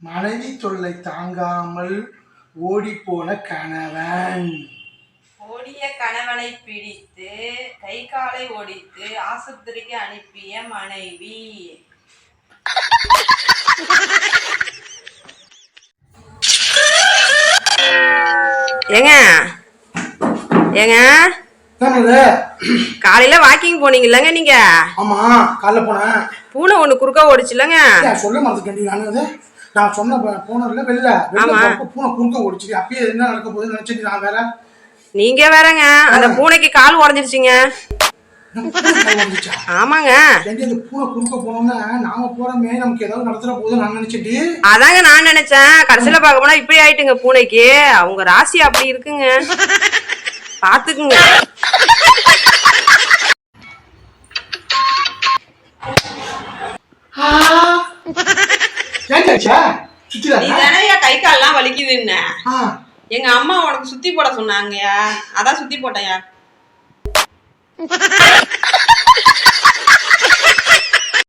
மனைவி தொல்லை தாங்காமல் ஓடிப்போன கணவன். ஓடிய கணவனை பிடித்து கை காலை ஒடித்து ஆஸ்பத்திரிக்கு அனுப்பிய மனைவி. ஏங்க ஏங்க காலையில வாக்கிங் போனீங்கல்லங்க நீங்க? ஆமா, காலைல போனேன். பூனை ஒண்ணு குறுக்க ஓடிச்சுலங்க? சொல்ல மாட்டேன். நான் சொன்ன போனதுல வெளில பூனை குறுக்க ஓடிச்சு. அப்பயே என்ன நடக்க போகுதுன்னு நினைச்சிட்டு நான் வேற. நீங்க வேறங்க, அந்த பூனைக்கு கால் உடைஞ்சிருச்சுங்க. ஆமாங்க. அந்த பூனை குறுக்க போனோம்னா நாம போறோமே, நமக்கு ஏதாவது நடத்துற போதும் நான் நினைச்சிட்டு. அதாங்க நான் நினைச்சேன். கடைசியில பார்க்க போனா இப்படி ஆயிட்டுங்க பூனைக்கு. அவங்க ராசி அப்படி இருக்குங்க, பாத்துக்குங்க. நீ தானே கை கால்லாம் வலிக்குதுன்னு எங்க அம்மா உனக்கு சுத்தி போட சொன்னாங்கயா, அதான் சுத்தி போட்டயா.